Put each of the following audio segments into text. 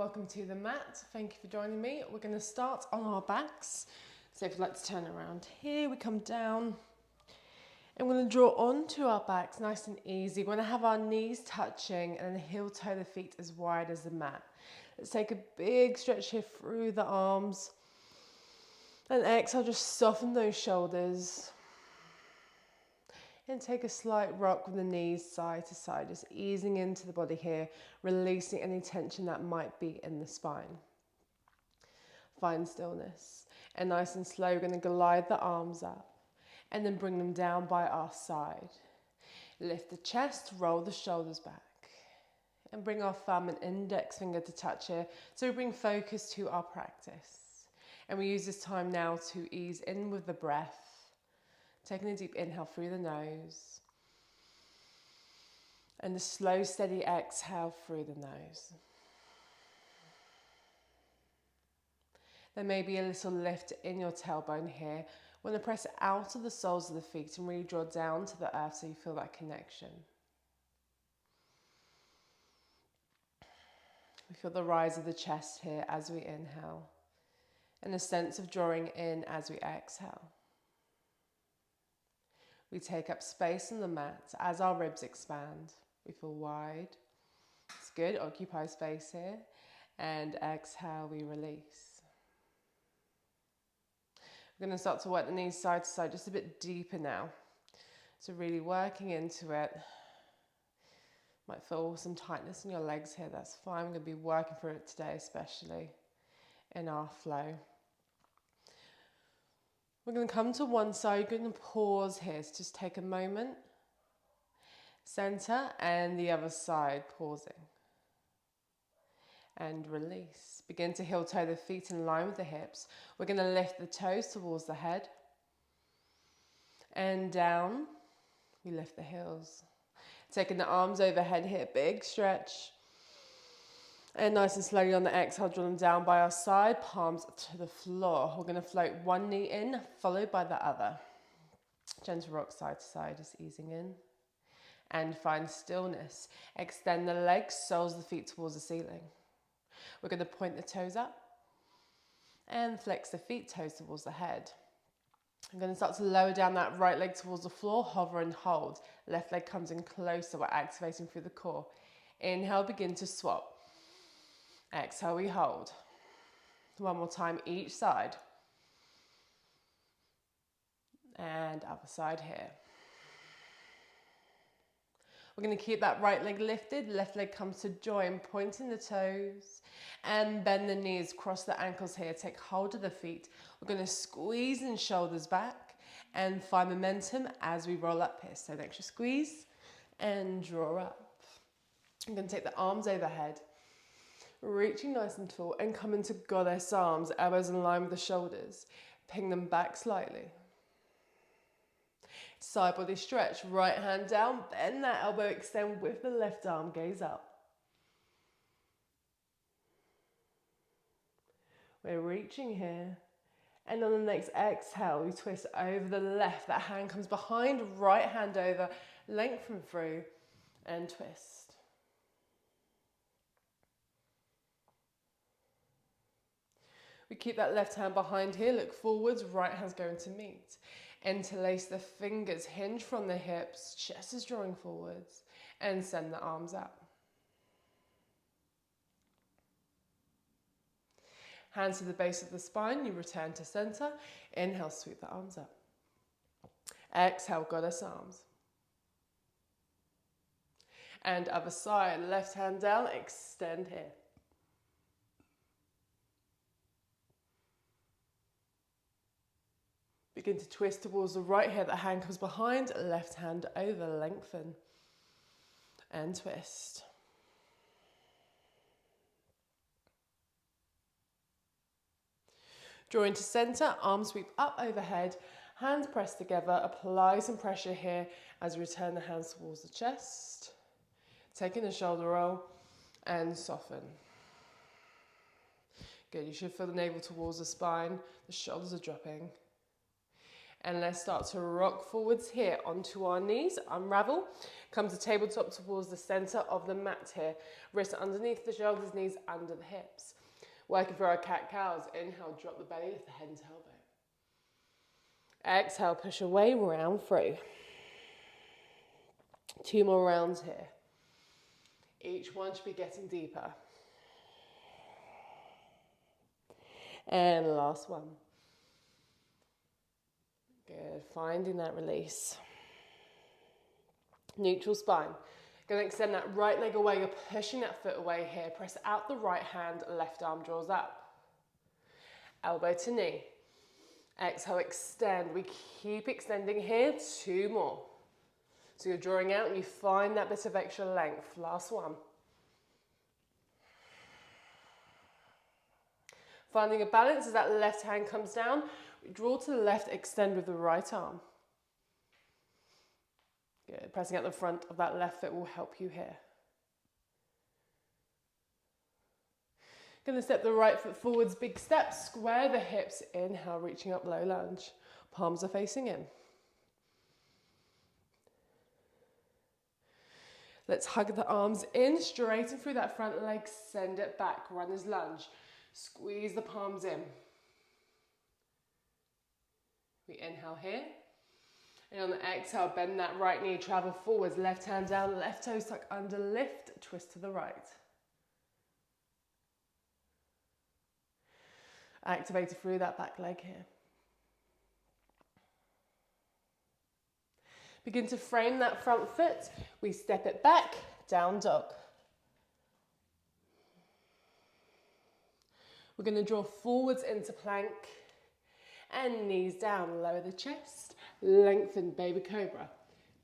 Welcome to the mat. Thank you for joining me. We're going to start on our backs. So if you'd like to turn around here, we come down. And we're going to draw onto our backs nice and easy. We're going to have our knees touching and then heel toe the feet as wide as the mat. Let's take a big stretch here through the arms. And exhale, just soften those shoulders. And take a slight rock with the knees side to side, just easing into the body here, releasing any tension that might be in the spine. Find stillness. And nice and slow, we're going to glide the arms up and then bring them down by our side. Lift the chest, roll the shoulders back. And bring our thumb and index finger to touch here. So we bring focus to our practice. And we use this time now to ease in with the breath. Taking a deep inhale through the nose. And a slow, steady exhale through the nose. There may be a little lift in your tailbone here. We're going to press out of the soles of the feet and really draw down to the earth so you feel that connection. We feel the rise of the chest here as we inhale. And a sense of drawing in as we exhale. We take up space on the mat as our ribs expand. We feel wide. It's good, occupy space here. And exhale, we release. We're going to start to work the knees side to side just a bit deeper now. So really working into it. Might feel some tightness in your legs here, that's fine. We're going to be working through it today, especially in our flow. We're going to come to one side, you're going to pause here, so just take a moment, center, and the other side, pausing. And release. Begin to heel toe the feet in line with the hips. We're going to lift the toes towards the head. And down, we lift the heels. Taking the arms overhead here, big stretch. And nice and slowly on the exhale, draw them down by our side, palms to the floor. We're going to float one knee in, followed by the other. Gentle rock side to side, just easing in. And find stillness. Extend the legs, soles of the feet towards the ceiling. We're going to point the toes up. And flex the feet, toes towards the head. I'm going to start to lower down that right leg towards the floor, hover and hold. Left leg comes in closer, we're activating through the core. Inhale, begin to swap. Exhale, we hold. One more time, each side. And other side here. We're going to keep that right leg lifted, left leg comes to join, pointing the toes. And bend the knees, cross the ankles here, take hold of the feet. We're going to squeeze in shoulders back and find momentum as we roll up here. So an extra squeeze and draw up. I'm going to take the arms overhead. Reaching nice and tall and come into goddess arms, elbows in line with the shoulders. Ping them back slightly. Side body stretch, right hand down, bend that elbow, extend with the left arm, gaze up. We're reaching here. And on the next exhale, we twist over the left. That hand comes behind, right hand over, lengthen through and twist. We keep that left hand behind here, look forwards, right hand's going to meet. Interlace the fingers, hinge from the hips, chest is drawing forwards, and send the arms up. Hands to the base of the spine, you return to center. Inhale, sweep the arms up. Exhale, goddess arms. And other side, left hand down, extend here. Begin to twist towards the right here, the hand comes behind, left hand over, lengthen and twist. Draw into center, arms sweep up overhead, hands press together, apply some pressure here as we return the hands towards the chest. Taking a shoulder roll and soften. Good, you should feel the navel towards the spine, the shoulders are dropping. And let's start to rock forwards here onto our knees, unravel. Come to tabletop towards the center of the mat here. Wrists underneath the shoulders, knees under the hips. Working for our cat-cows. Inhale, drop the belly, lift the head and tailbone. Exhale, push away, round through. 2 more rounds here. Each one should be getting deeper. And last one. Good, finding that release. Neutral spine. Going to extend that right leg away, you're pushing that foot away here. Press out the right hand, left arm draws up. Elbow to knee. Exhale, extend. We keep extending here, 2 more. So you're drawing out and you find that bit of extra length. Last one. Finding a balance as that left hand comes down. We draw to the left, extend with the right arm. Good. Pressing out the front of that left foot will help you here. Going to step the right foot forwards, big step, square the hips, inhale, reaching up, low lunge. Palms are facing in. Let's hug the arms in, straighten through that front leg, send it back, runner's lunge. Squeeze the palms in. We inhale here. And on the exhale, bend that right knee, travel forwards, left hand down, left toe tuck under, lift, twist to the right. Activated through that back leg here. Begin to frame that front foot. We step it back, down dog. We're going to draw forwards into plank and knees down. Lower the chest, lengthen baby cobra.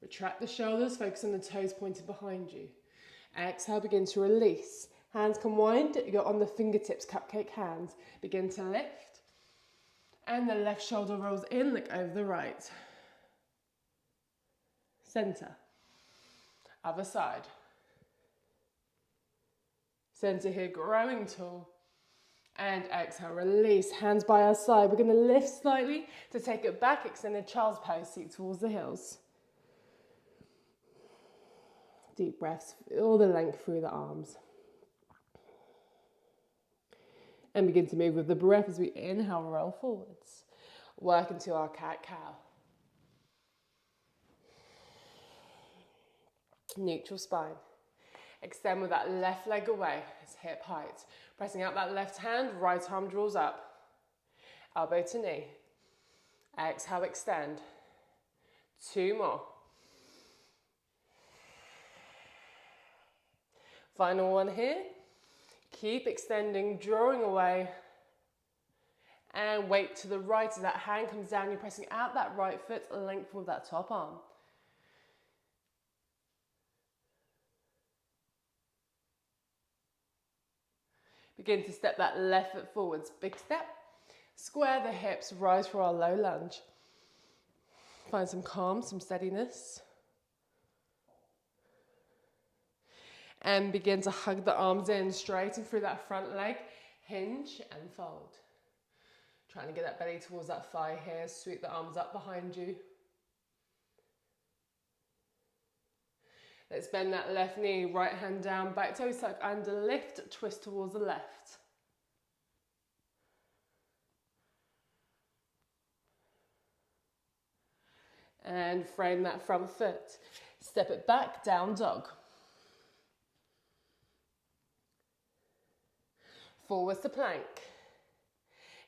Retract the shoulders, focus on the toes pointed behind you. Exhale, begin to release. Hands can wind, you're on the fingertips, cupcake hands. Begin to lift. And the left shoulder rolls in, look over the right. Center. Other side. Center here, growing tall. And exhale, release. Hands by our side. We're going to lift slightly to take it back, extended child's pose, seat towards the heels. Deep breaths, feel the length through the arms. And begin to move with the breath as we inhale, roll forwards. Work into our cat-cow. Neutral spine. Extend with that left leg away, it's hip height. Pressing out that left hand, right arm draws up. Elbow to knee. Exhale, extend. 2 more. Final one here. Keep extending, drawing away. And weight to the right as that hand comes down. You're pressing out that right foot, length with that top arm. Begin to step that left foot forwards. Big step. Square the hips, rise for our low lunge. Find some calm, some steadiness. And begin to hug the arms in, straighten through that front leg. Hinge and fold. Trying to get that belly towards that thigh here. Sweep the arms up behind you. Let's bend that left knee, right hand down, back toes tuck under, lift, twist towards the left. And frame that front foot. Step it back, down dog. Forwards to plank.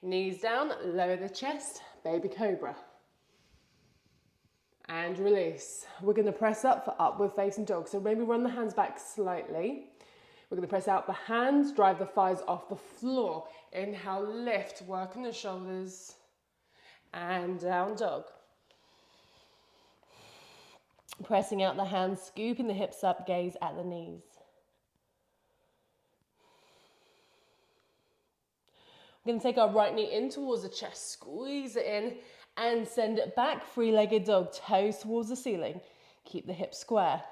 Knees down, lower the chest, baby cobra. And release. We're going to press up for upward facing dog. So maybe run the hands back slightly. We're going to press out the hands, drive the thighs off the floor. Inhale, lift, work on the shoulders. And down dog. Pressing out the hands, scooping the hips up, gaze at the knees. We're going to take our right knee in towards the chest, squeeze it in and send it back, three-legged dog, toes towards the ceiling. Keep the hips square.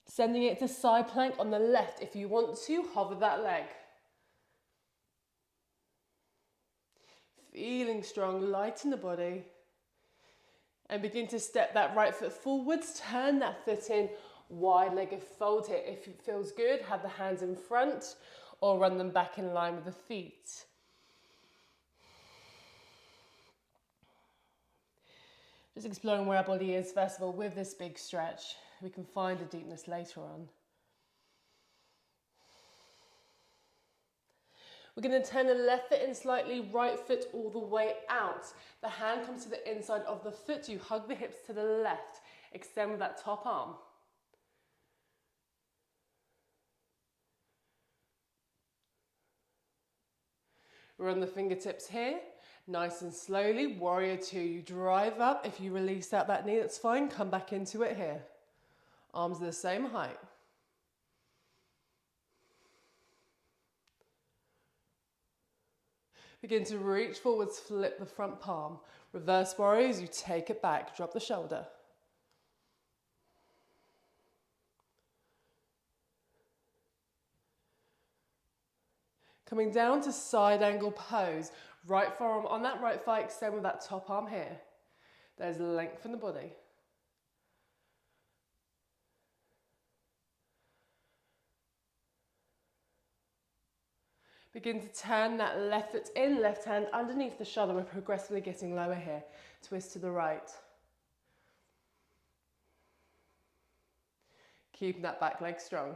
Sending it to side plank on the left. If you want to, hover that leg. Feeling strong, light in the body. And begin to step that right foot forwards, turn that foot in, wide-legged fold here. If it feels good, have the hands in front or run them back in line with the feet. Just exploring where our body is, first of all, with this big stretch. We can find a deepness later on. We're going to turn the left foot in slightly, right foot all the way out. The hand comes to the inside of the foot. You hug the hips to the left. Extend with that top arm. Run the fingertips here. Nice and slowly. Warrior two. You drive up. If you release out that knee, that's fine. Come back into it here. Arms are the same height. Begin to reach forwards, flip the front palm. Reverse warriors, you take it back, drop the shoulder. Coming down to side angle pose. Right forearm on that right thigh, extend with that top arm here. There's length in the body. Begin to turn that left foot in, left hand underneath the shoulder. We're progressively getting lower here. Twist to the right. Keeping that back leg strong.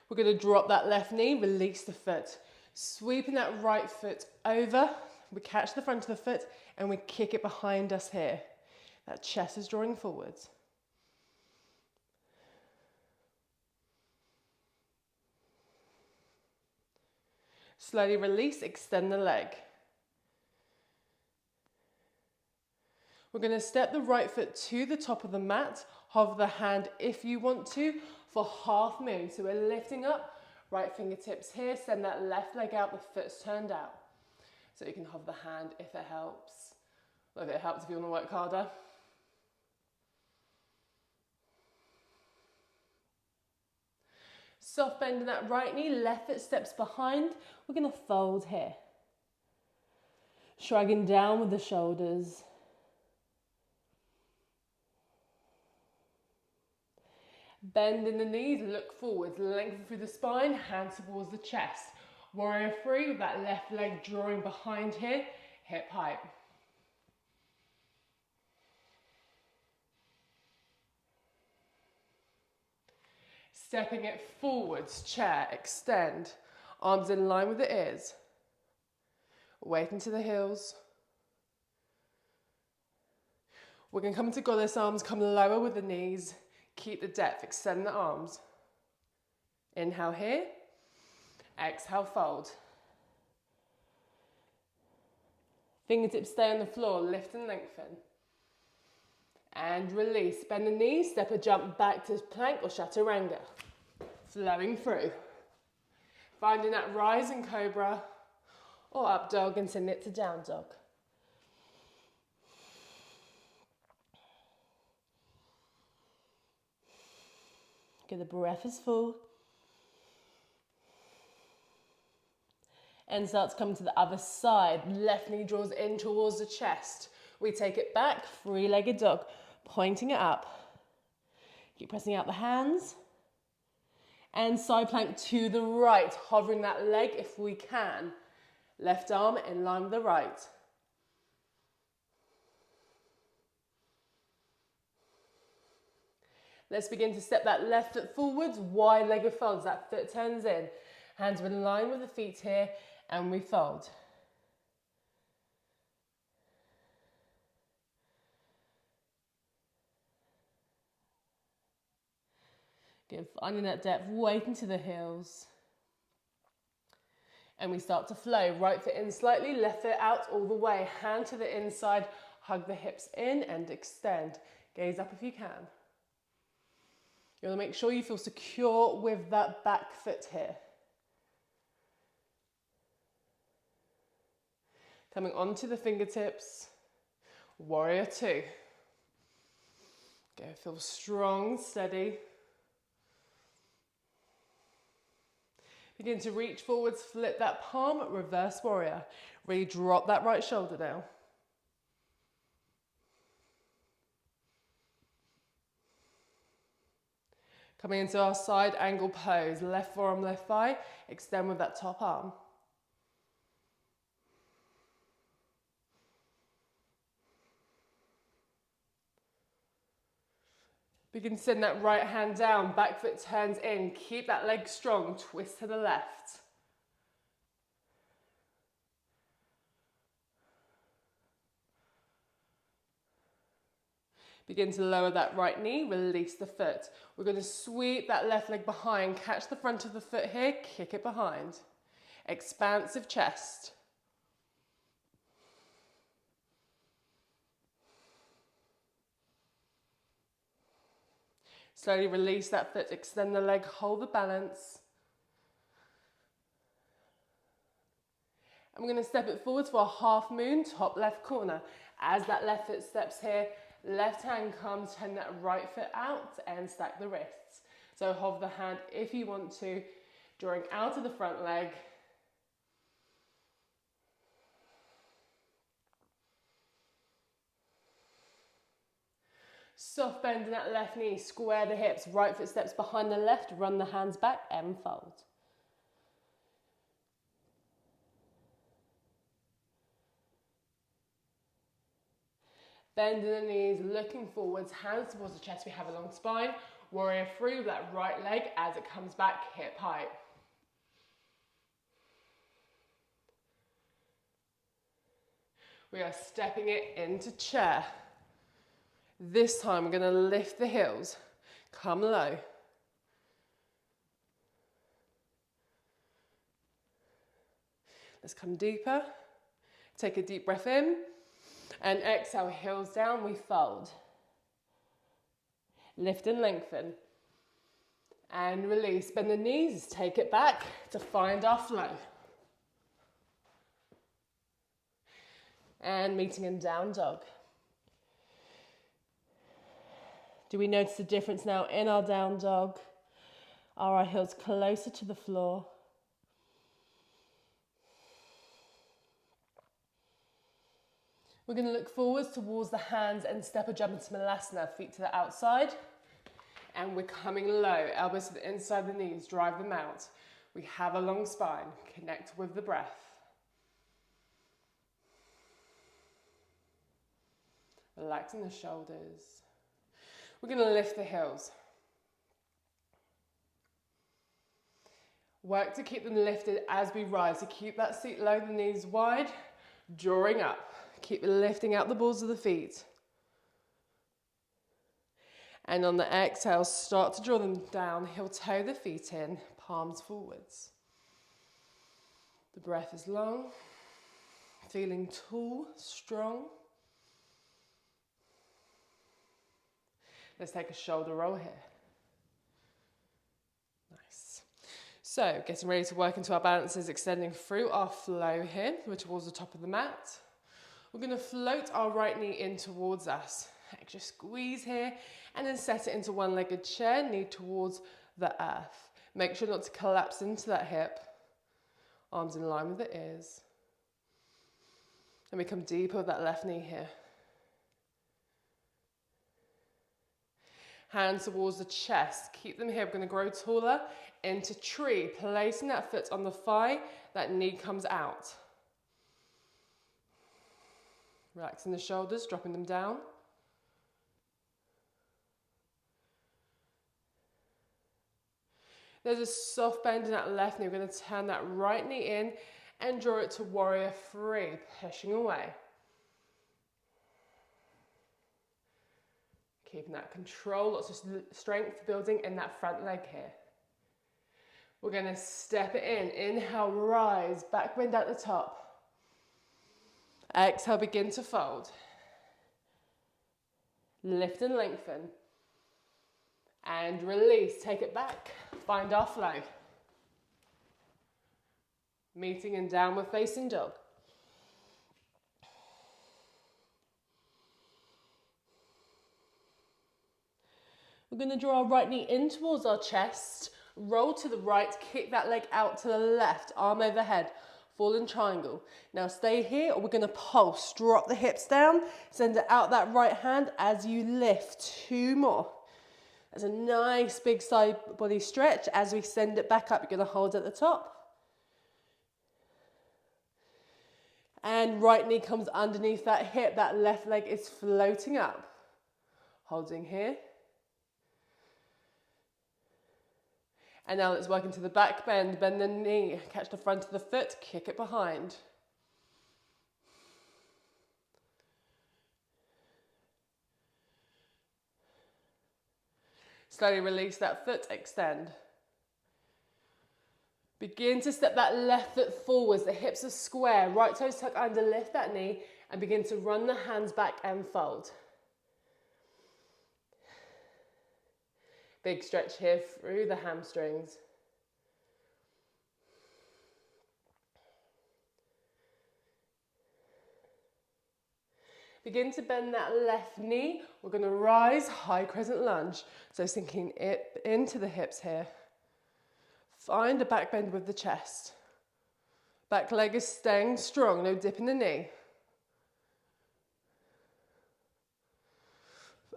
We're going to drop that left knee, release the foot. Sweeping that right foot over. We catch the front of the foot and we kick it behind us here. That chest is drawing forwards. Slowly release, extend the leg. We're going to step the right foot to the top of the mat, hover the hand if you want to for half moon. So we're lifting up, right fingertips here, send that left leg out, the foot's turned out. So you can hover the hand if it helps. Or if it helps if you want to work harder. Soft bend in that right knee, left foot steps behind. We're going to fold here. Shrugging down with the shoulders. Bend in the knees, look forwards, lengthen through the spine, hands towards the chest. Warrior three with that left leg drawing behind here, hip height. Stepping it forwards, chair, extend. Arms in line with the ears. Weight into the heels. We're going to come into goddess arms, come lower with the knees. Keep the depth, extend the arms. Inhale here. Exhale, fold. Fingertips stay on the floor, lift and lengthen. And release. Bend the knees, step a jump back to plank or chaturanga. Flowing through. Finding that rising cobra or up dog and send it to down dog. Okay, the breath is full. And starts coming to the other side. Left knee draws in towards the chest. We take it back, three-legged dog, pointing it up. Keep pressing out the hands. And side plank to the right, hovering that leg if we can. Left arm in line with the right. Let's begin to step that left foot forwards, wide-legged folds. That foot turns in. Hands are in line with the feet here, and we fold. Good, finding that depth, weight into the heels. And we start to flow. Right foot in slightly, left foot out all the way. Hand to the inside, hug the hips in and extend. Gaze up if you can. You want to make sure you feel secure with that back foot here. Coming onto the fingertips, warrior two. Go, feel strong, steady. Begin to reach forwards, flip that palm, reverse warrior. Really drop that right shoulder down. Coming into our side angle pose, left forearm, left thigh, extend with that top arm. Begin to send that right hand down, back foot turns in, keep that leg strong, twist to the left. Begin to lower that right knee, release the foot. We're going to sweep that left leg behind, catch the front of the foot here, kick it behind. Expansive chest. Slowly release that foot, extend the leg, hold the balance. And we're going to step it forwards for a half moon, top left corner. As that left foot steps here, left hand comes, turn that right foot out and stack the wrists. So hold the hand if you want to, drawing out of the front leg. Soft bend in that left knee, square the hips, right foot steps behind the left, run the hands back and fold. Bending the knees, looking forwards, hands towards the chest, we have a long spine. Warrior three with that right leg as it comes back, hip height. We are stepping it into chair. This time we're going to lift the heels, come low. Let's come deeper. Take a deep breath in and exhale, heels down, we fold. Lift and lengthen. And release, bend the knees, take it back to find our flow. And meeting in down dog. Do we notice the difference now in our down dog? Are our heels closer to the floor? We're going to look forwards towards the hands and step or jump into Malasana, feet to the outside. And we're coming low, elbows to the inside of the knees, drive them out. We have a long spine, connect with the breath. Relaxing the shoulders. We're going to lift the heels. Work to keep them lifted as we rise. So keep that seat low, the knees wide, drawing up. Keep lifting out the balls of the feet. And on the exhale, start to draw them down. Heel toe the feet in, palms forwards. The breath is long, feeling tall, strong. Let's take a shoulder roll here. Nice. So, getting ready to work into our balances, extending through our flow here. We're towards the top of the mat. We're going to float our right knee in towards us. Extra squeeze here, and then set it into one-legged chair, knee towards the earth. Make sure not to collapse into that hip. Arms in line with the ears. And we come deeper with that left knee here. Hands towards the chest. Keep them here. We're going to grow taller into tree. Placing that foot on the thigh, that knee comes out. Relaxing the shoulders, dropping them down. There's a soft bend in that left knee. We're going to turn that right knee in and draw it to warrior three, pushing away. Keeping that control, lots of strength building in that front leg here. We're going to step it in. Inhale, rise, back bend at the top. Exhale, begin to fold. Lift and lengthen. And release, take it back. Find our flow. Meeting in downward facing dog. We're going to draw our right knee in towards our chest, Roll to the right, kick that leg out to the left, arm overhead, fallen triangle. Now stay here, or we're gonna pulse. Drop the hips down, send it out that right hand as you lift. 2 more. That's a nice big side body stretch. As we send it back up, you're gonna hold at the top. And right knee comes underneath that hip, that left leg is floating up. Holding here. And now let's work into the back bend. Bend the knee, catch the front of the foot, kick it behind. Slowly release that foot, extend. Begin to step that left foot forwards, the hips are square, right toes tuck under, lift that knee, and begin to run the hands back and fold. Big stretch here through the hamstrings. Begin to bend that left knee. We're going to rise, high crescent lunge. So sinking it into the hips here. Find a back bend with the chest. Back leg is staying strong, no dip in the knee.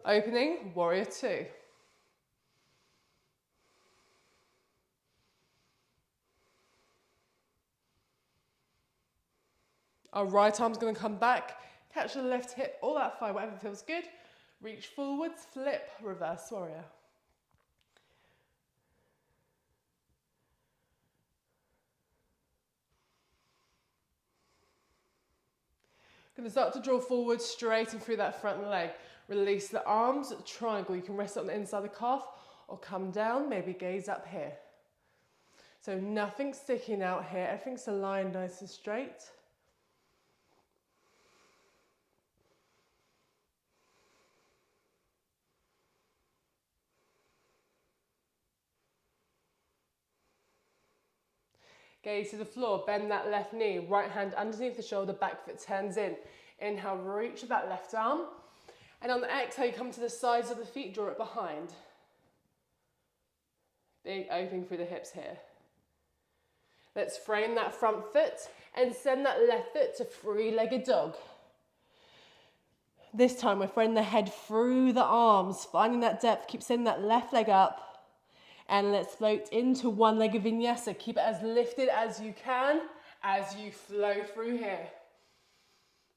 Opening, warrior 2. Our right arm's going to come back, catch the left hip, all that fine, whatever feels good. Reach forwards, flip, reverse warrior. Going to start to draw forward, straighten through that front leg. Release the arms, triangle. You can rest on the inside of the calf or come down, maybe gaze up here. So nothing sticking out here, everything's aligned nice and straight. Gaze to the floor, bend that left knee, right hand underneath the shoulder, back foot turns in. Inhale, reach that left arm. And on the exhale, you come to the sides of the feet, draw it behind. Big opening through the hips here. Let's frame that front foot and send that left foot to three-legged dog. This time we're throwing the head through the arms, finding that depth, keep sending that left leg up. And let's float into one-legged vinyasa. Keep it as lifted as you can as you flow through here.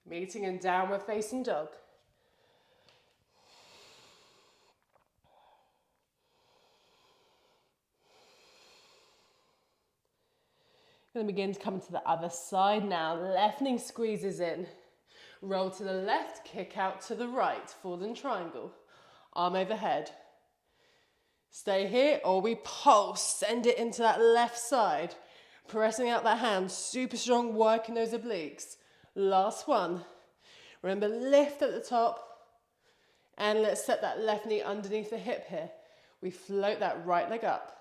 Meeting in downward facing dog. Going to begin to come to the other side now. Left knee squeezes in. Roll to the left, kick out to the right. Fallen triangle. Arm overhead. Stay here, or we pulse. Send it into that left side. Pressing out that hand. Super strong, working those obliques. Last one. Remember, lift at the top. And let's set that left knee underneath the hip here. We float that right leg up.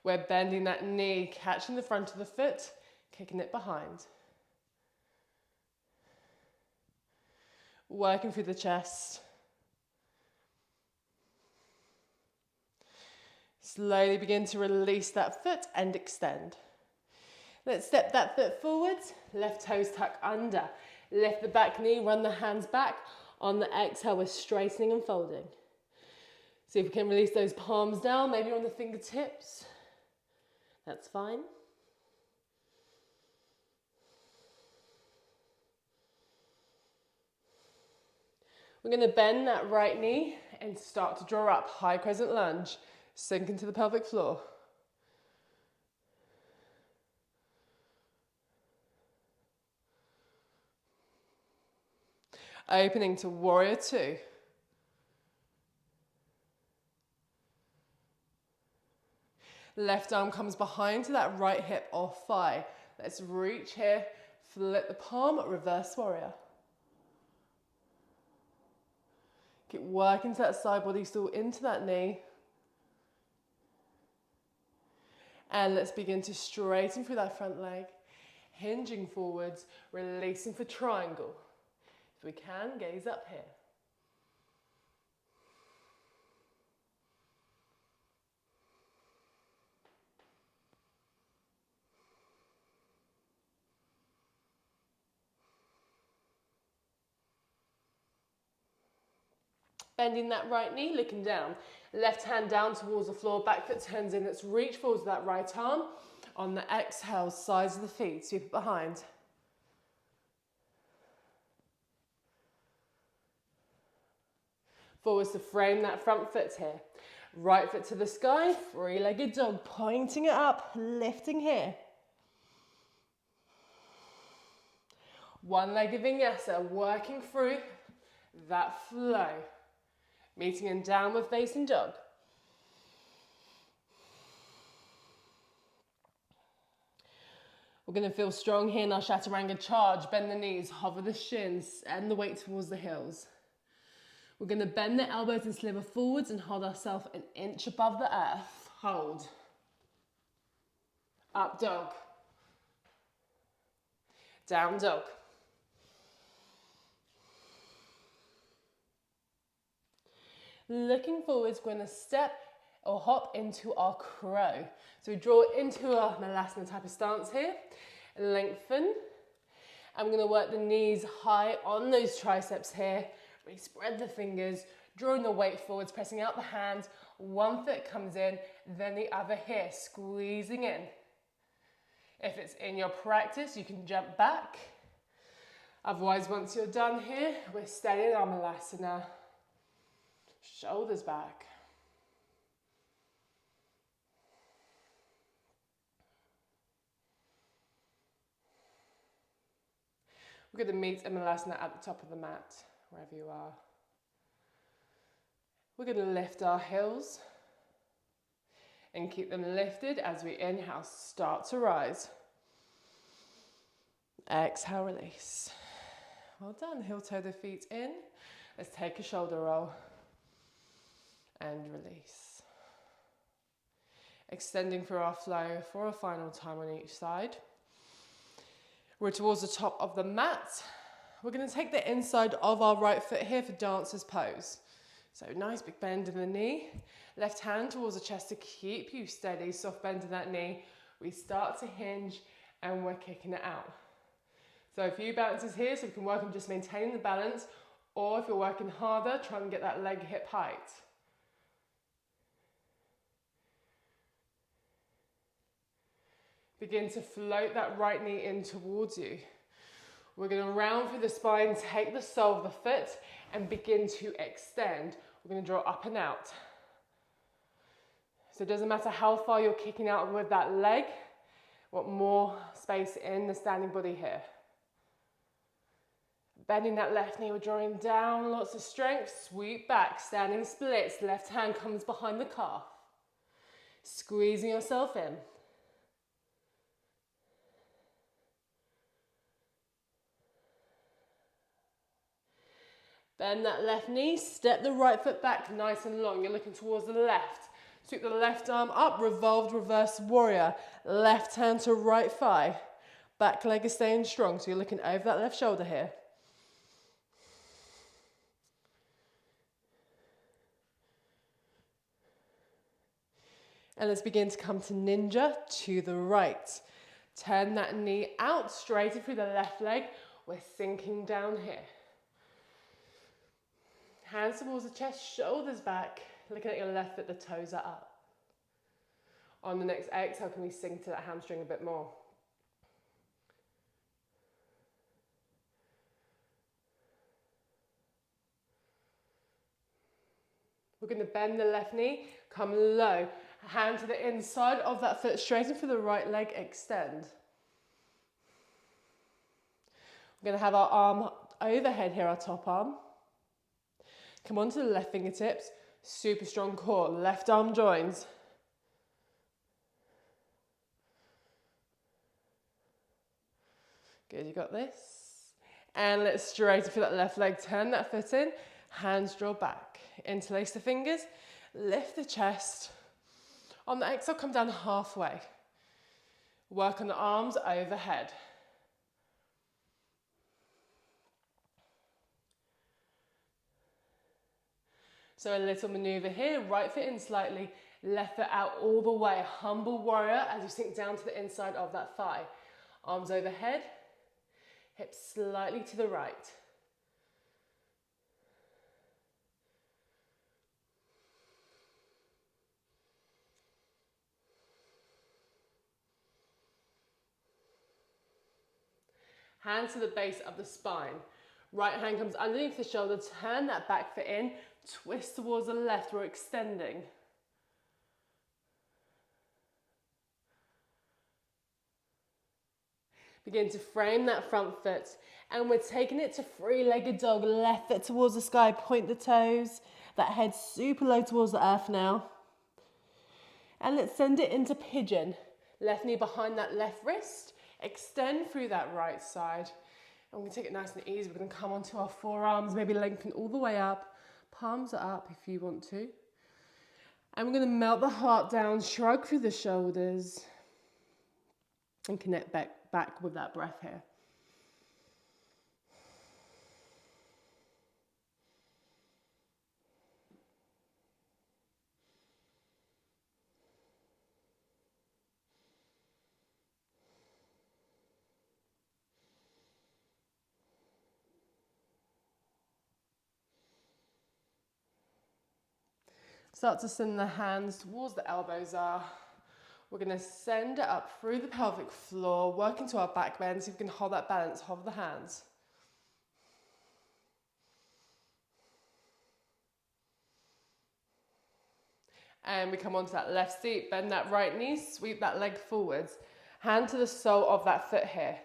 We're bending that knee, catching the front of the foot, kicking it behind. Working through the chest. Slowly begin to release that foot and extend. Let's step that foot forwards, left toes tuck under. Lift the back knee, run the hands back. On the exhale, we're straightening and folding. See if we can release those palms down, maybe on the fingertips. That's fine. We're going to bend that right knee and start to draw up. High crescent lunge. Sink into the pelvic floor. Opening to warrior 2. Left arm comes behind to that right hip or thigh. Let's reach here, flip the palm, reverse warrior. Keep working to that side body stool into that knee. And let's begin to straighten through that front leg, hinging forwards, releasing for triangle. If we can, gaze up here. Bending that right knee, looking down. Left hand down towards the floor, back foot turns in. Let's reach forward with that right arm. On the exhale, sides of the feet, sweep it behind. Forwards to frame that front foot here. Right foot to the sky, three-legged dog, pointing it up, lifting here. One-legged vinyasa, working through that flow. Meeting in downward facing dog. We're going to feel strong here in our chaturanga charge. Bend the knees, hover the shins, and the weight towards the heels. We're going to bend the elbows and sliver forwards and hold ourselves an inch above the earth. Hold. Up dog. Down dog. Looking forwards, we're going to step or hop into our crow. So we draw into our Malasana type of stance here. Lengthen. I'm going to work the knees high on those triceps here. Really spread the fingers, drawing the weight forwards, pressing out the hands. One foot comes in, then the other here, squeezing in. If it's in your practice, you can jump back. Otherwise, once you're done here, we're staying in our Malasana. Shoulders back. We're going to meet a Malasana at the top of the mat, wherever you are. We're going to lift our heels and keep them lifted as we inhale, start to rise. Exhale, release. Well done, heel toe the feet in. Let's take a shoulder roll and release. Extending through our flow for a final time on each side. We're towards the top of the mat. We're going to take the inside of our right foot here for dancer's pose. So nice big bend in the knee. Left hand towards the chest to keep you steady. Soft bend in that knee. We start to hinge and we're kicking it out. So a few bounces here so we can work on just maintaining the balance. Or if you're working harder, try and get that leg hip height. Begin to float that right knee in towards you. We're going to round through the spine, take the sole of the foot and begin to extend. We're going to draw up and out. So it doesn't matter how far you're kicking out with that leg. Want more space in the standing body here. Bending that left knee, we're drawing down, lots of strength. Sweep back, standing splits. Left hand comes behind the calf. Squeezing yourself in. Bend that left knee, step the right foot back nice and long. You're looking towards the left. Sweep the left arm up, revolved reverse warrior. Left hand to right thigh. Back leg is staying strong, so you're looking over that left shoulder here. And let's begin to come to ninja to the right. Turn that knee out, straighten through the left leg. We're sinking down here. Hands towards the chest, shoulders back. Looking at your left foot, the toes are up. On the next exhale, can we sink to that hamstring a bit more? We're going to bend the left knee, come low. Hand to the inside of that foot, straighten for the right leg, extend. We're going to have our arm overhead here, our top arm. Come on to the left fingertips, super strong core, left arm joins. Good, you got this. And let's straighten for that left leg, turn that foot in, hands draw back. Interlace the fingers, lift the chest. On the exhale, come down halfway. Work on the arms overhead. So a little maneuver here, right foot in slightly, left foot out all the way. Humble warrior as you sink down to the inside of that thigh. Arms overhead, hips slightly to the right. Hands to the base of the spine. Right hand comes underneath the shoulder, turn that back foot in, twist towards the left, we're extending. Begin to frame that front foot, and we're taking it to three-legged dog, left foot towards the sky, point the toes, that head super low towards the earth now. And let's send it into pigeon. Left knee behind that left wrist, extend through that right side. And we're going to take it nice and easy. We're going to come onto our forearms, maybe lengthen all the way up. Palms are up if you want to. And we're going to melt the heart down, shrug through the shoulders, and connect back with that breath here. Start to send the hands towards the elbows are. We're going to send it up through the pelvic floor, work into our back bend, so you can hold that balance, hold the hands. And we come onto that left seat, bend that right knee, sweep that leg forwards. Hand to the sole of that foot here.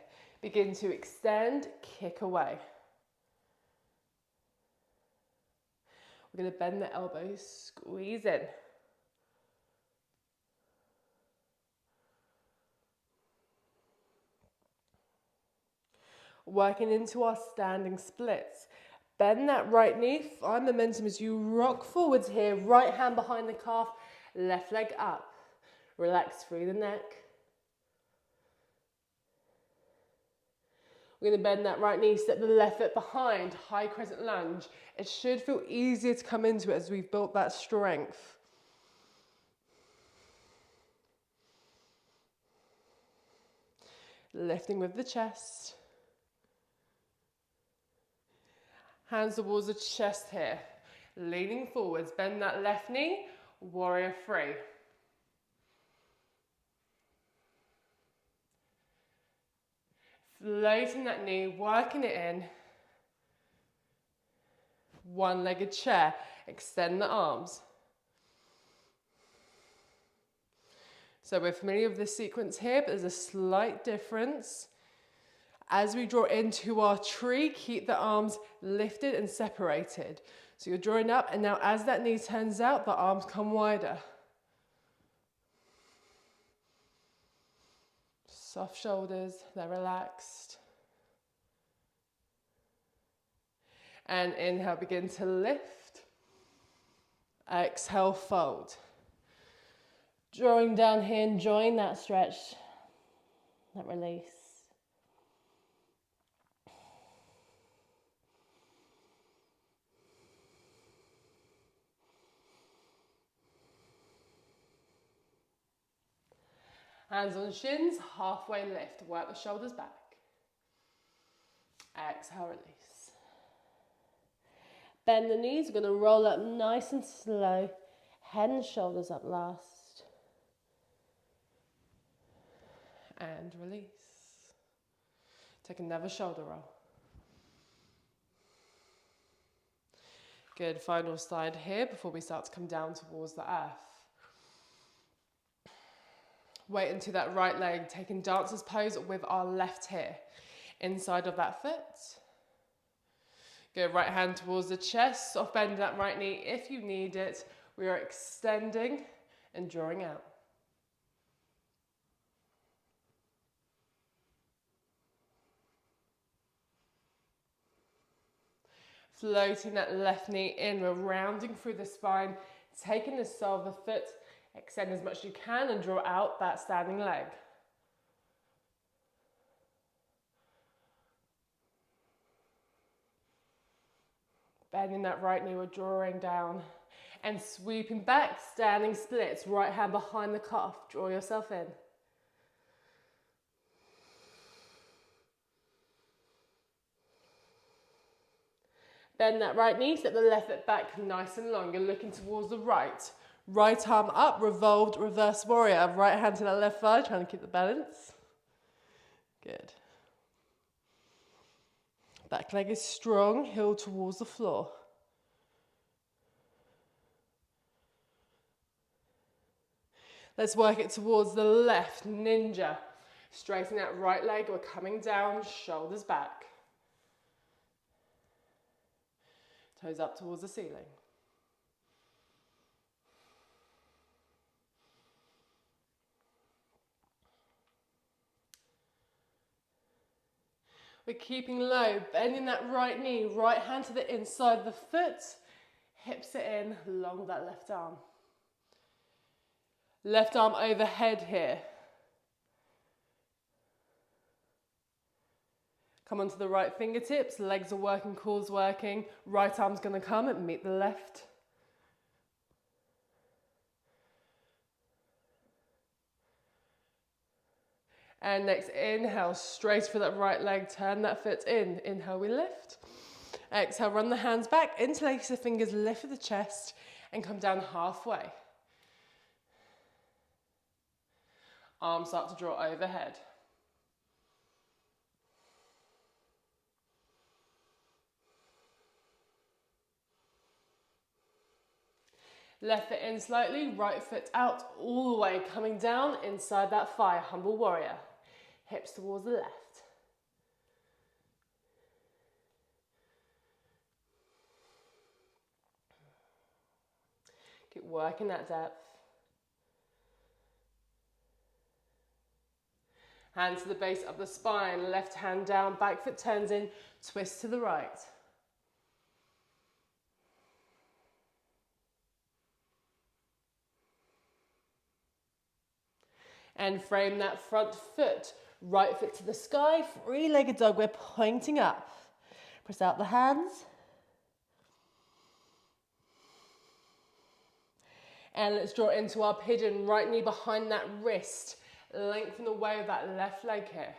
Begin to extend, kick away. We're going to bend the elbows, squeeze in. Working into our standing splits. Bend that right knee, find momentum as you rock forwards here. Right hand behind the calf, left leg up. Relax through the neck. We're going to bend that right knee, step the left foot behind, high crescent lunge. It should feel easier to come into it as we've built that strength. Lifting with the chest. Hands towards the chest here. Leaning forwards, bend that left knee, warrior three. Floating that knee, working it in. One-legged chair, extend the arms. So we're familiar with this sequence here, but there's a slight difference. As we draw into our tree, keep the arms lifted and separated. So you're drawing up, and now as that knee turns out, the arms come wider. Soft shoulders, they're relaxed. And inhale, begin to lift. Exhale, fold. Drawing down here, enjoying that stretch, that release. Hands on shins, halfway lift. Work the shoulders back. Exhale, release. Bend the knees. We're going to roll up nice and slow. Head and shoulders up last. And release. Take another shoulder roll. Good. Final side here before we start to come down towards the earth. Weight into that right leg, taking dancer's pose with our left here. Inside of that foot. Good, right hand towards the chest, soft bend that right knee if you need it. We are extending and drawing out. Floating that left knee in, we're rounding through the spine, taking the sole of the foot. Extend as much as you can and draw out that standing leg. Bending that right knee, we're drawing down and sweeping back, standing splits, right hand behind the calf, draw yourself in. Bend that right knee, step the left foot back nice and long. You're looking towards the right. Right arm up, revolved, reverse warrior. Right hand to that left thigh, trying to keep the balance. Good. Back leg is strong, heel towards the floor. Let's work it towards the left, ninja. Straighten that right leg, we're coming down, shoulders back. Toes up towards the ceiling. We're keeping low, bending that right knee, right hand to the inside of the foot, hips it in, long that left arm. Left arm overhead here. Come onto the right fingertips, legs are working, core's working, right arm's gonna come and meet the left. And next, inhale, straight for that right leg, turn that foot in. Inhale, we lift. Exhale, run the hands back, interlace the fingers, lift the chest, and come down halfway. Arms start to draw overhead. Left foot in slightly, right foot out, all the way, coming down inside that thigh, humble warrior. Hips towards the left. Keep working that depth. Hands to the base of the spine, left hand down, back foot turns in, twist to the right. And frame that front foot, right foot to the sky, three-legged dog, we're pointing up. Press out the hands. And let's draw into our pigeon, right knee behind that wrist. Lengthen away with that left leg here.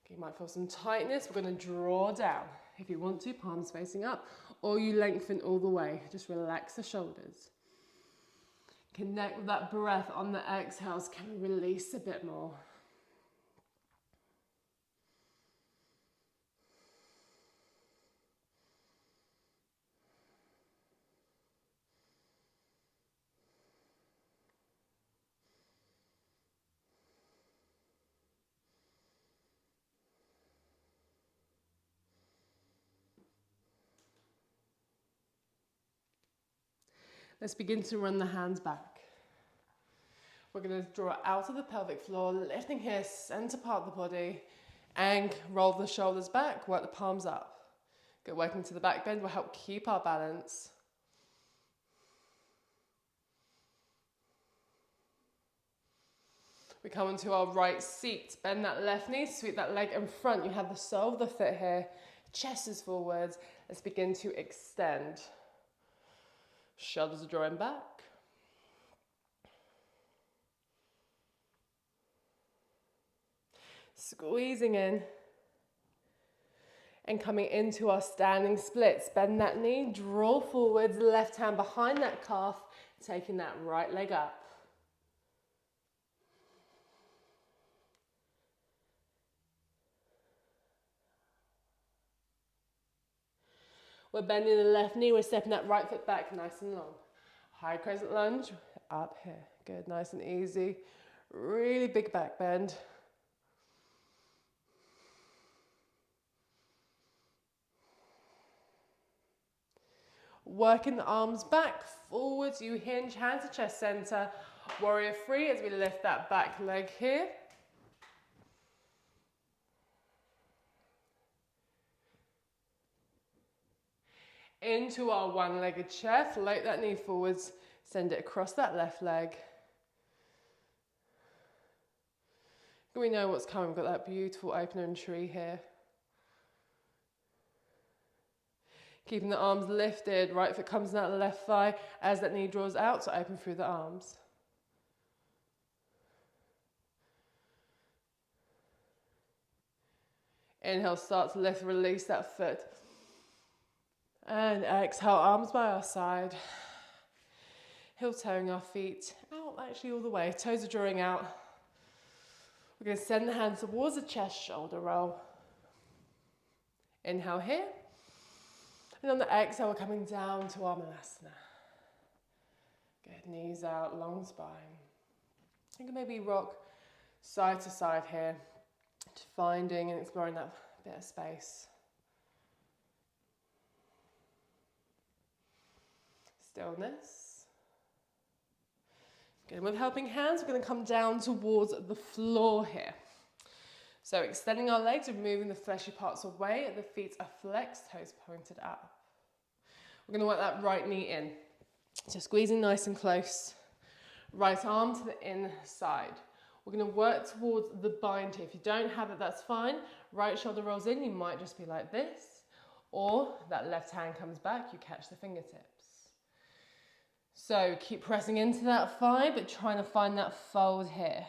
You might feel some tightness, we're gonna draw down. If you want to, palms facing up, or you lengthen all the way. Just relax the shoulders. Connect with that breath on the exhales. Can we release a bit more? Let's begin to run the hands back. We're going to draw out of the pelvic floor, lifting here, center part of the body, and roll the shoulders back, work the palms up. Good, working to the back bend will help keep our balance. We come into our right seat, bend that left knee, sweep that leg in front. You have the sole of the foot here, chest is forwards. Let's begin to extend. Shoulders are drawing back. Squeezing in. And coming into our standing splits. Bend that knee, draw forwards, left hand behind that calf, taking that right leg up. We're bending the left knee, we're stepping that right foot back nice and long. High crescent lunge, up here. Good, nice and easy. Really big back bend. Working the arms back, forwards, you hinge, hands to chest center. Warrior three as we lift that back leg here. Into our one-legged chair, float that knee forwards, send it across that left leg. We know what's coming, we've got that beautiful opening tree here. Keeping the arms lifted, right foot comes down the left thigh as that knee draws out, so open through the arms. Inhale, start to lift, release that foot. And exhale, arms by our side. Heel toeing our feet out, actually all the way. Toes are drawing out. We're going to send the hands towards the chest, shoulder roll. Inhale here. And on the exhale, we're coming down to Amanasana. Good, knees out, long spine. You can maybe rock side to side here, finding and exploring that bit of space. Stillness. Good, with helping hands, we're going to come down towards the floor here. So extending our legs, removing the fleshy parts away. The feet are flexed, toes pointed up. We're going to work that right knee in. So squeezing nice and close. Right arm to the inside. We're going to work towards the bind here. If you don't have it, that's fine. Right shoulder rolls in, you might just be like this. Or that left hand comes back, you catch the fingertips. So keep pressing into that thigh, but trying to find that fold here.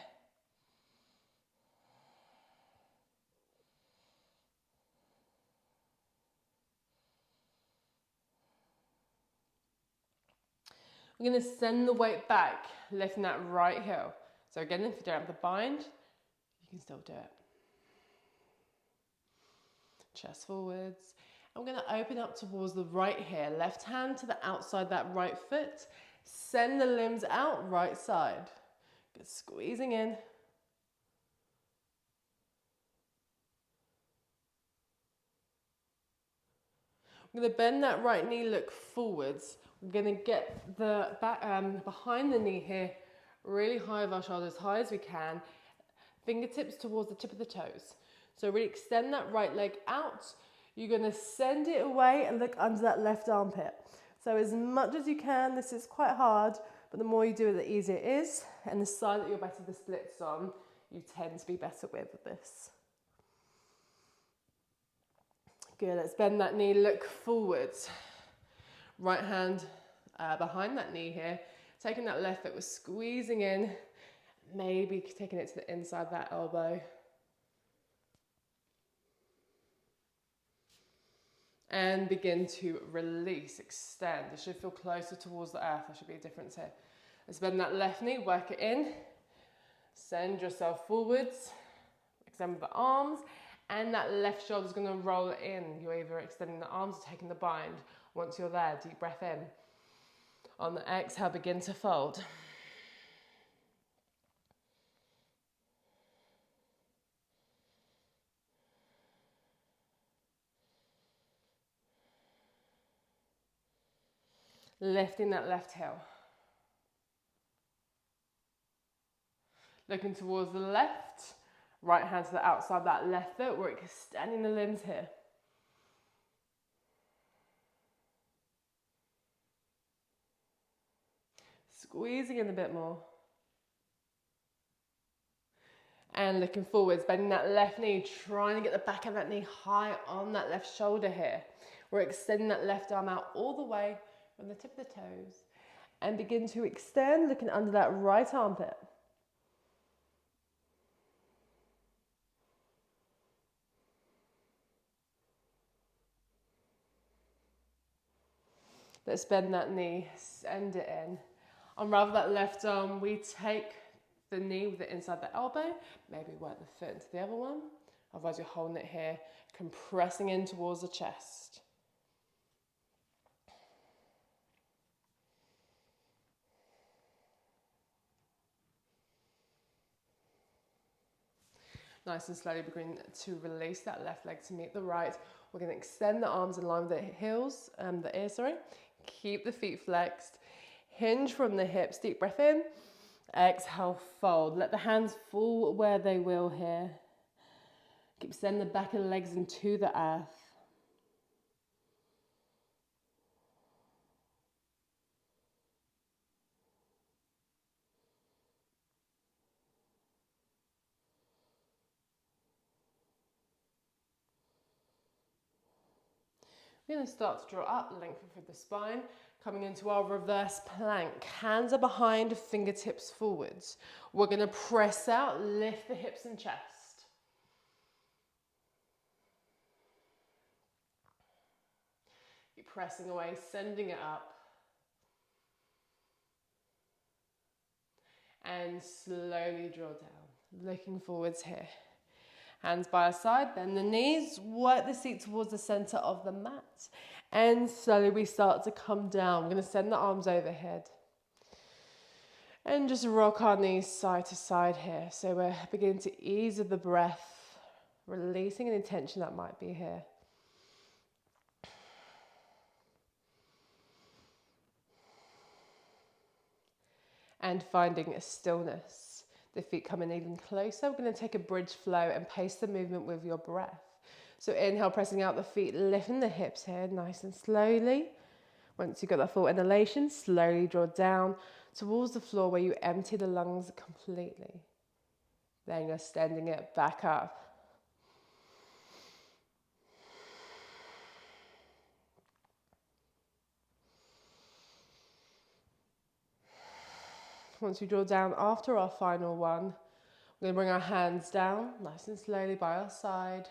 We're going to send the weight back, lifting that right heel. So again, if you don't have the bind, you can still do it. Chest forwards. And we're going to open up towards the right here. Left hand to the outside that right foot. Send the limbs out, right side. Good, squeezing in. We're going to bend that right knee, look forwards. We're going to get the back behind the knee here, really high of our shoulders, high as we can. Fingertips towards the tip of the toes. So really extend that right leg out. You're going to send it away and look under that left armpit. So as much as you can, this is quite hard, but the more you do it, the easier it is. And the side that you're better the splits on, you tend to be better with this. Good, let's bend that knee, look forwards. Right hand behind that knee here. Taking that left foot, we're squeezing in. Maybe taking it to the inside that elbow. And begin to release, extend. It should feel closer towards the earth. There should be a difference here. Let's bend that left knee, work it in. Send yourself forwards. Extend with the arms. And that left shoulder is going to roll in. You're either extending the arms or taking the bind. Once you're there, deep breath in. On the exhale, begin to fold. Lifting that left heel. Looking towards the left. Right hand to the outside that left foot. We're extending the limbs here. Squeezing in a bit more. And looking forwards, bending that left knee, trying to get the back of that knee high on that left shoulder here. We're extending that left arm out all the way from the tip of the toes. And begin to extend, looking under that right armpit. Let's bend that knee, send it in. Unravel that left arm, we take the knee with it inside the elbow, maybe work the foot into the other one. Otherwise you're holding it here, compressing in towards the chest. Nice and slowly begin to release that left leg to meet the right. We're going to extend the arms in line with the heels, the ear, sorry. Keep the feet flexed. Hinge from the hips, deep breath in. Exhale, fold. Let the hands fall where they will here. Keep sending the back of the legs into the earth. We're going to start to draw up, lengthen through the spine, coming into our reverse plank. Hands are behind, fingertips forwards. We're going to press out, lift the hips and chest. Keep pressing away, sending it up. And slowly draw down, looking forwards here. Hands by our side, bend the knees, work the seat towards the center of the mat. And slowly we start to come down. We're going to send the arms overhead. And just rock our knees side to side here. So we're beginning to ease with the breath, releasing any tension that might be here. And finding a stillness. The feet coming even closer. We're going to take a bridge flow and pace the movement with your breath. So inhale, pressing out the feet, lifting the hips here, nice and slowly. Once you've got that full inhalation, slowly draw down towards the floor where you empty the lungs completely. Then you're extending it back up. Once we draw down after our final one, we're going to bring our hands down, nice and slowly by our side.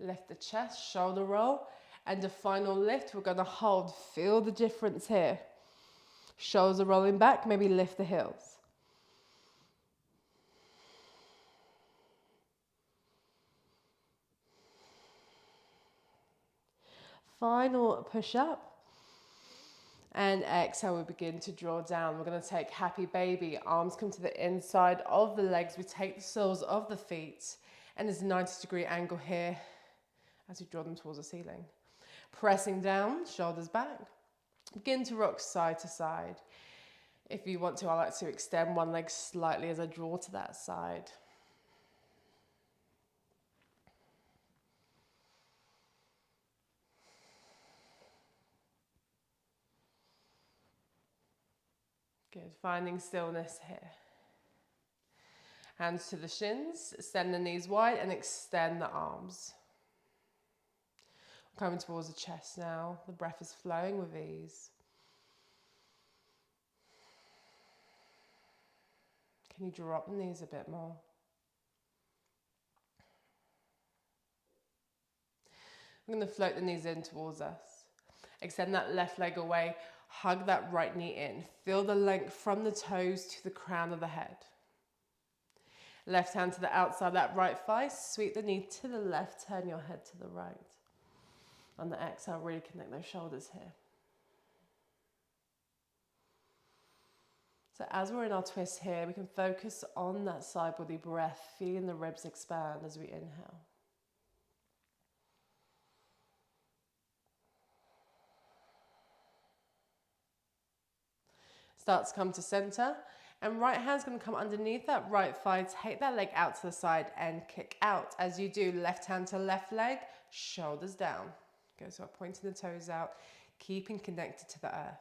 Lift the chest, shoulder roll, and a final lift. We're going to hold. Feel the difference here. Shoulders are rolling back, maybe lift the heels. Final push up. And exhale, we begin to draw down. We're going to take happy baby. Arms come to the inside of the legs. We take the soles of the feet. And there's a 90-degree angle here as we draw them towards the ceiling. Pressing down, shoulders back. Begin to rock side to side. If you want to, I like to extend one leg slightly as I draw to that side. Good, finding stillness here. Hands to the shins, send the knees wide and extend the arms. Coming towards the chest now, the breath is flowing with ease. Can you drop the knees a bit more? I'm going to float the knees in towards us. Extend that left leg away, hug that right knee in. Feel the length from the toes to the crown of the head. Left hand to the outside, that right thigh, sweep the knee to the left, turn your head to the right. On the exhale, really connect those shoulders here. So as we're in our twist here, we can focus on that side body breath, feeling the ribs expand as we inhale. Start to come to center, and right hand's going to come underneath that right thigh, take that leg out to the side and kick out. As you do, left hand to left leg, shoulders down. Go, so pointing the toes out, keeping connected to the earth.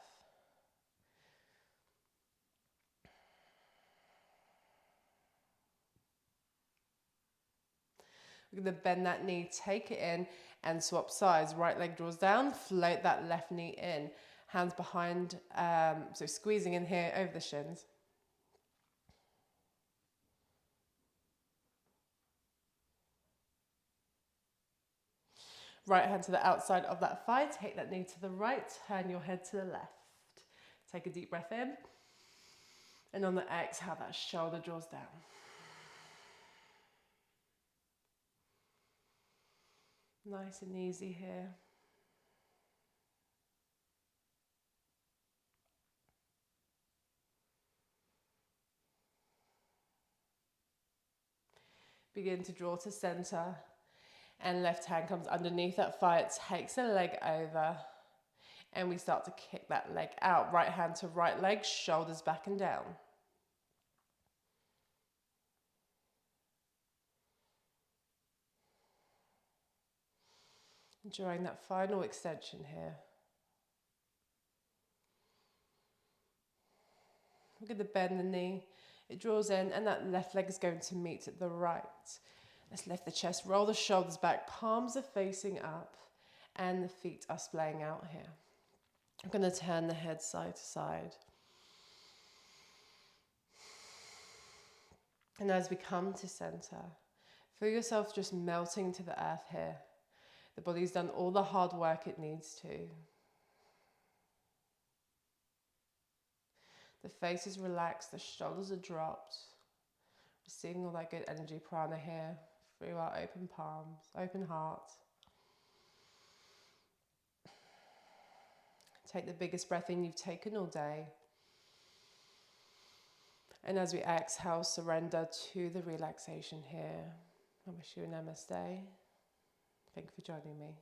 We're going to bend that knee, take it in and swap sides. Right leg draws down, float that left knee in. Hands behind, so squeezing in here over the shins. Right hand to the outside of that thigh, take that knee to the right, turn your head to the left. Take a deep breath in. And on the exhale, that shoulder draws down. Nice and easy here. Begin to draw to center, and left hand comes underneath that thigh. It takes the leg over, and we start to kick that leg out. Right hand to right leg, shoulders back and down. Enjoying that final extension here. We're going to bend the knee. It draws in, and that left leg is going to meet the right. Let's lift the chest, roll the shoulders back, palms are facing up, and the feet are splaying out here. I'm going to turn the head side to side. And as we come to center, feel yourself just melting to the earth here. The body's done all the hard work it needs to. The face is relaxed, the shoulders are dropped. Receiving all that good energy prana here. through our open palms, open heart. Take the biggest breath in you've taken all day. And as we exhale, surrender to the relaxation here. I wish you a namaste. Thank you for joining me.